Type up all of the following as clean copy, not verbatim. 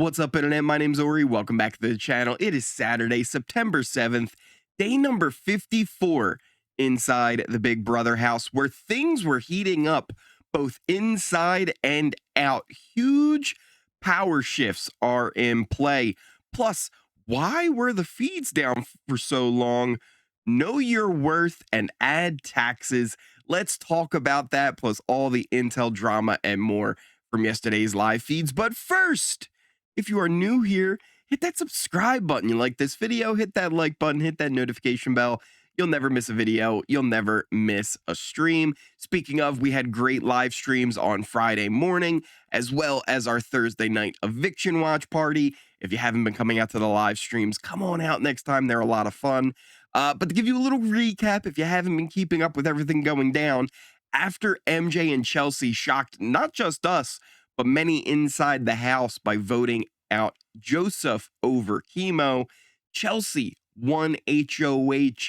What's up, internet? My name's Ori. Welcome back to the channel. It is Saturday, September 7th, day number 54 inside the Big Brother house, where things were heating up both inside and out. Huge power shifts are in play. Plus, why were the feeds down for so long? Know your worth and add taxes. Let's talk about that, plus all the intel drama and more from yesterday's live feeds. But first, if you are new here, hit that subscribe button. You like this video, hit that like button, hit that notification bell. You'll never miss a video. You'll never miss a stream. Speaking of, we had great live streams on Friday morning, as well as our Thursday night eviction watch party. If you haven't been coming out to the live streams, come on out next time. They're a lot of fun. But to give you a little recap, if you haven't been keeping up with everything going down, after MJ and Chelsea shocked not just us, but many inside the house by voting out Joseph over chemo, Chelsea won HOH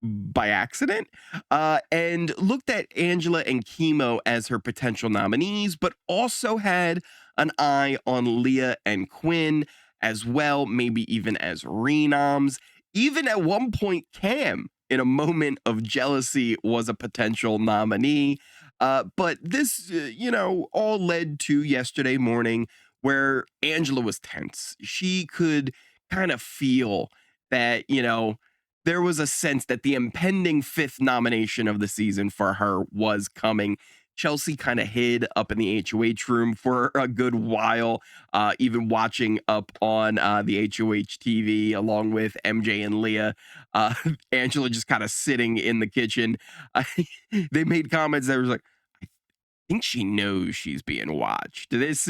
by accident and looked at Angela and chemo as her potential nominees, but also had an eye on Leah and Quinn as well, maybe even as renoms. Even at one point, Cam, in a moment of jealousy, was a potential nominee. But this, all led to yesterday morning where Angela was tense. She could kind of feel that, there was a sense that the impending fifth nomination of the season for her was coming. Chelsea kind of hid up in the HOH room for a good while, even watching up on the HOH TV along with MJ and Leah. Angela just kind of sitting in the kitchen. They made comments that was like, I think she knows she's being watched. This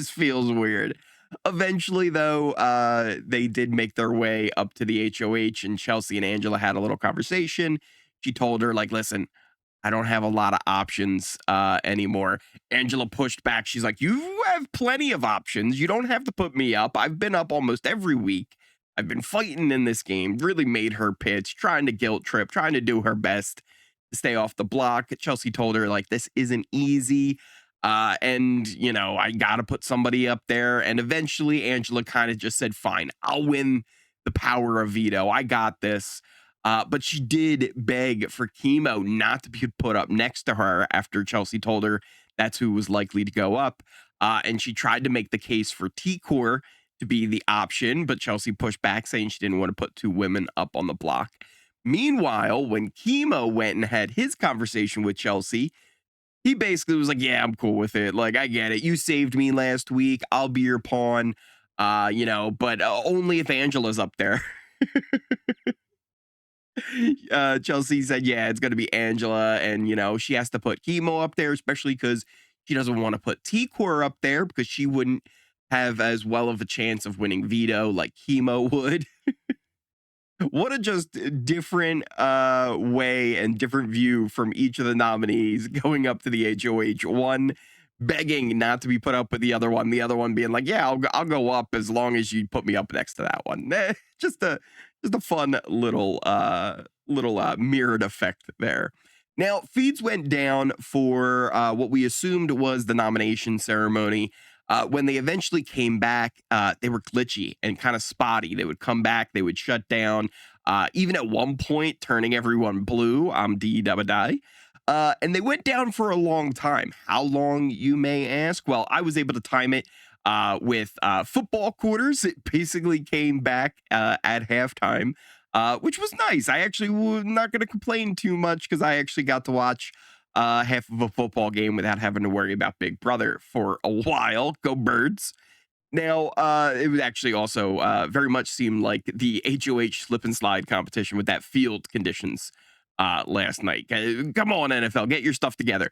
feels weird. Eventually, though, they did make their way up to the HOH, and Chelsea and Angela had a little conversation. She told her, like, listen, I don't have a lot of options anymore. Angela pushed back. She's like, you have plenty of options. You don't have to put me up. I've been up almost every week. I've been fighting in this game. Really made her pitch, trying to guilt trip, trying to do her best to stay off the block. Chelsea told her, like, this isn't easy. And, I got to put somebody up there. And eventually Angela kind of just said, fine, I'll win the power of veto. I got this. But she did beg for chemo not to be put up next to her after Chelsea told her that's who was likely to go up. And she tried to make the case for T-Core to be the option, but Chelsea pushed back, saying she didn't want to put two women up on the block. Meanwhile, when Chemo went and had his conversation with Chelsea, he basically was like, yeah, I'm cool with it. Like, I get it. You saved me last week. I'll be your pawn, but only if Angela's up there. Chelsea said, yeah, it's going to be Angela. And, she has to put chemo up there, especially because she doesn't want to put T-Core up there because she wouldn't have as well of a chance of winning veto like chemo would. What a just different way and different view from each of the nominees going up to the HOH. One begging not to be put up with the other one being like, yeah, I'll go up as long as you put me up next to that one. Just a fun little mirrored effect there. Now, feeds went down for what we assumed was the nomination ceremony. When they eventually came back, they were glitchy and kind of spotty. They would come back, they would shut down, even at one point turning everyone blue. And they went down for a long time. How long, you may ask? Well, I was able to time it with football quarters. It basically came back at halftime, which was nice. I actually was not going to complain too much because I actually got to watch half of a football game without having to worry about Big Brother for a while. Go Birds. Now, it would actually also very much seem like the HOH slip and slide competition with that field conditions last night. Come on, NFL, get your stuff together.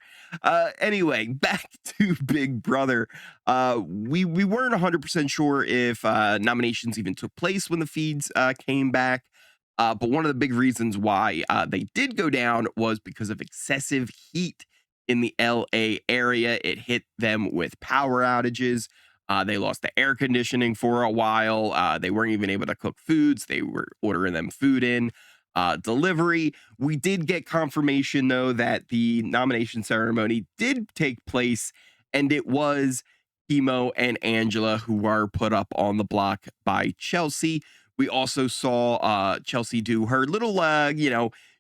Anyway, back to Big Brother. We weren't 100% sure if nominations even took place when the feeds came back. But one of the big reasons why they did go down was because of excessive heat in the LA area. It hit them with power outages. They lost the air conditioning for a while. They weren't even able to cook foods. They were ordering them food in delivery. We did get confirmation, though, that the nomination ceremony did take place, and it was Chemo and Angela, who are put up on the block by Chelsea. We also saw Chelsea do her little,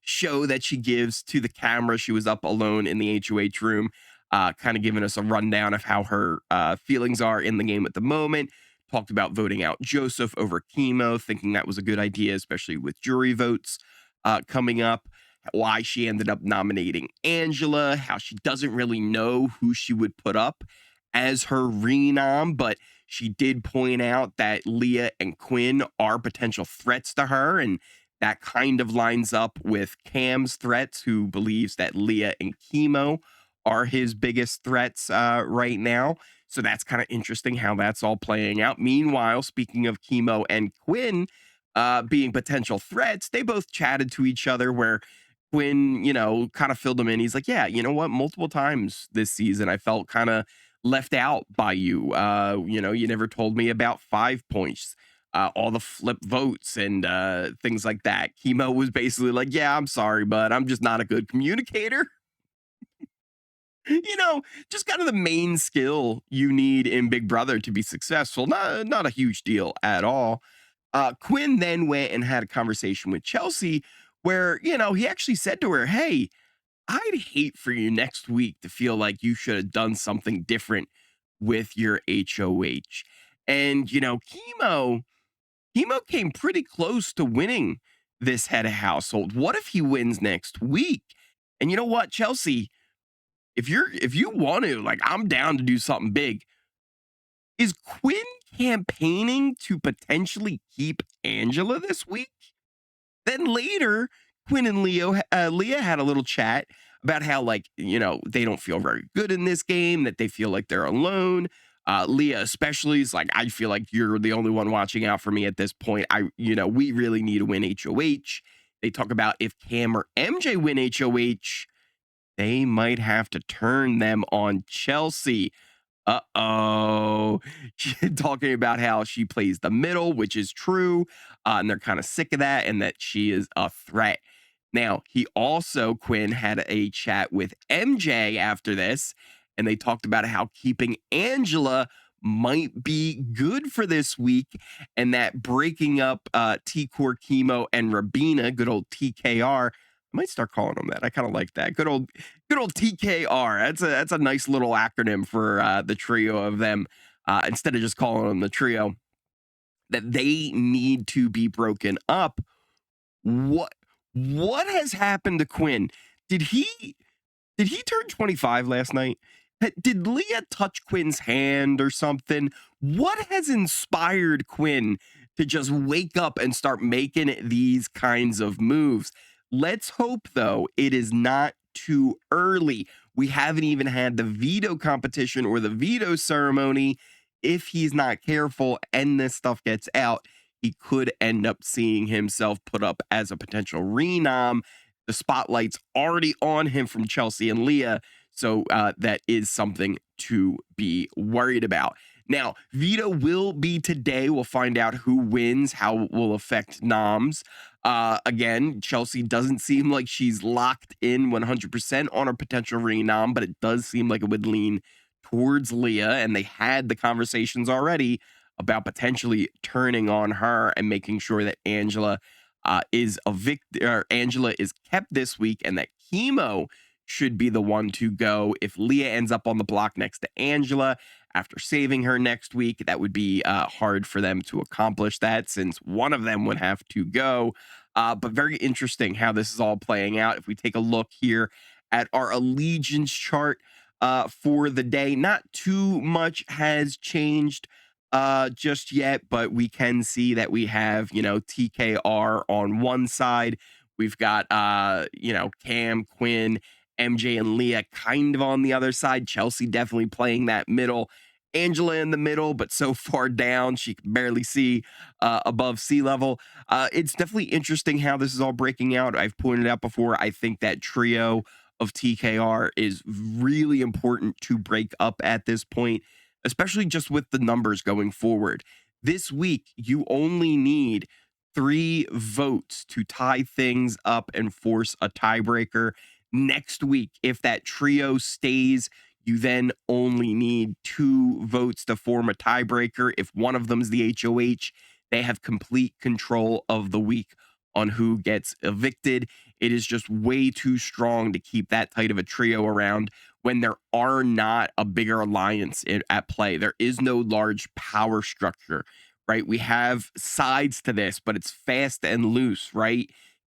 show that she gives to the camera. She was up alone in the HOH room, kind of giving us a rundown of how her feelings are in the game at the moment. Talked about voting out Joseph over Chemo, thinking that was a good idea, especially with jury votes coming up. Why she ended up nominating Angela, how she doesn't really know who she would put up as her renom, but she did point out that Leah and Quinn are potential threats to her, and that kind of lines up with Cam's threats, who believes that Leah and Chemo are his biggest threats right now. So that's kind of interesting how that's all playing out. Meanwhile, speaking of Chemo and Quinn being potential threats, they both chatted to each other where Quinn, kind of filled him in. He's like, yeah, you know what? Multiple times this season, I felt kind of left out by you. You never told me about 5 points, all the flip votes and things like that. Chemo was basically like, yeah, I'm sorry, but I'm just not a good communicator. Just kind of the main skill you need in Big Brother to be successful. Not a huge deal at all. Quinn then went and had a conversation with Chelsea where, he actually said to her, hey, I'd hate for you next week to feel like you should have done something different with your HOH. And, Chemo came pretty close to winning this head of household. What if he wins next week? And you know what, Chelsea, if you want to, like, I'm down to do something big. Is Quinn campaigning to potentially keep Angela this week? Then later, Quinn and Leah had a little chat about how, they don't feel very good in this game, that they feel like they're alone. Leah especially is like, I feel like you're the only one watching out for me at this point. We really need to win HOH. They talk about if Cam or MJ win HOH, they might have to turn them on Chelsea. Uh-oh. Talking about how she plays the middle, which is true. And they're kind of sick of that and that she is a threat. Now, Quinn had a chat with MJ after this, and they talked about how keeping Angela might be good for this week, and that breaking up T-Core Chemo and Rabina, good old TKR. I might start calling them that. I kind of like that. Good old TKR. That's a nice little acronym for the trio of them. Instead of just calling them the trio, that they need to be broken up. What has happened to Quinn? Did he turn 25 last night? Did Leah touch Quinn's hand or something? What has inspired Quinn to just wake up and start making these kinds of moves? Let's hope, though, it is not too early. We haven't even had the veto competition or the veto ceremony. If he's not careful and this stuff gets out, he could end up seeing himself put up as a potential renom. The spotlight's already on him from Chelsea and Leah, so that is something to be worried about. Now, veto will be today. We'll find out who wins, how it will affect noms. Again, Chelsea doesn't seem like she's locked in 100% on her potential renom, but it does seem like it would lean towards Leah, and they had the conversations already about potentially turning on her and making sure that Angela is Angela is kept this week, and that Chemo should be the one to go. If Leah ends up on the block next to Angela after saving her next week, that would be hard for them to accomplish that, since one of them would have to go. But very interesting how this is all playing out. If we take a look here at our allegiance chart for the day, not too much has changed just yet, but we can see that we have, TKR on one side. We've got, Cam, Quinn, MJ, and Leah kind of on the other side. Chelsea definitely playing that middle. Angela in the middle, but so far down, she can barely see above sea level. It's definitely interesting how this is all breaking out. I've pointed out before, I think that trio of TKR is really important to break up at this point, especially just with the numbers going forward. This week, you only need 3 votes to tie things up and force a tiebreaker. Next week, if that trio stays, You then only need 2 votes to form a tiebreaker. If one of them is the HOH, they have complete control of the week on who gets evicted. It is just way too strong to keep that tight of a trio around when there are not a bigger alliance at play. There is no large power structure, right? We have sides to this, but it's fast and loose, right?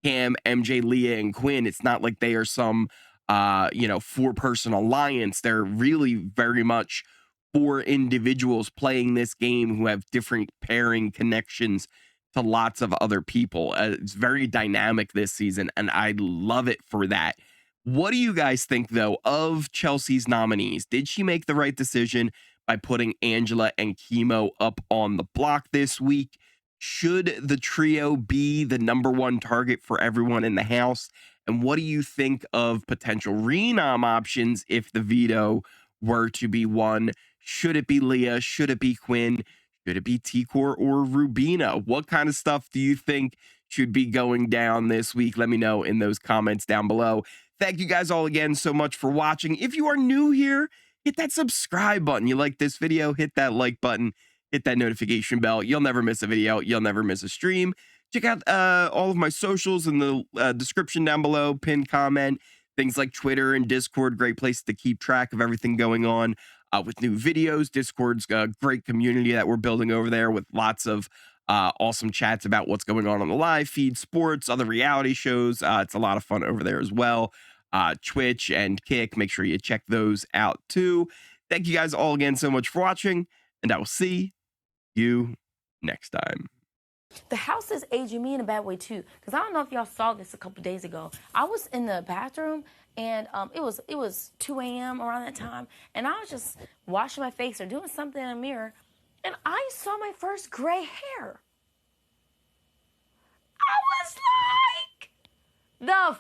Cam, MJ, Leah, and Quinn. It's not like they are some 4-person alliance. They're really very much 4 individuals playing this game who have different pairing connections to lots of other people. It's very dynamic this season, and I love it for that. What do you guys think, though, of Chelsea's nominees? Did she make the right decision by putting Angela and Chemo up on the block this week? Should the trio be the #1 target for everyone in the house? And what do you think of potential renom options if the veto were to be won? Should it be Leah? Should it be Quinn? Should it be T-Core or Rubina? What kind of stuff do you think should be going down this week? Let me know in those comments down below. Thank you guys all again so much for watching. If you are new here, hit that subscribe button. You like this video, hit that like button, hit that notification bell. You'll never miss a video. You'll never miss a stream. Check out all of my socials in the description down below, pinned comment, things like Twitter and Discord, great place to keep track of everything going on with new videos. Discord's a great community that we're building over there with lots of awesome chats about what's going on the live feed, sports, other reality shows. It's a lot of fun over there as well. Twitch and Kick, make sure you check those out too. Thank you guys all again so much for watching, and I will see you next time. The house is aging me in a bad way too, because I don't know if y'all saw this a couple days ago. I was in the bathroom and it was 2 a.m. around that time, and I was just washing my face or doing something in a mirror, and I saw my first gray hair. I was like, the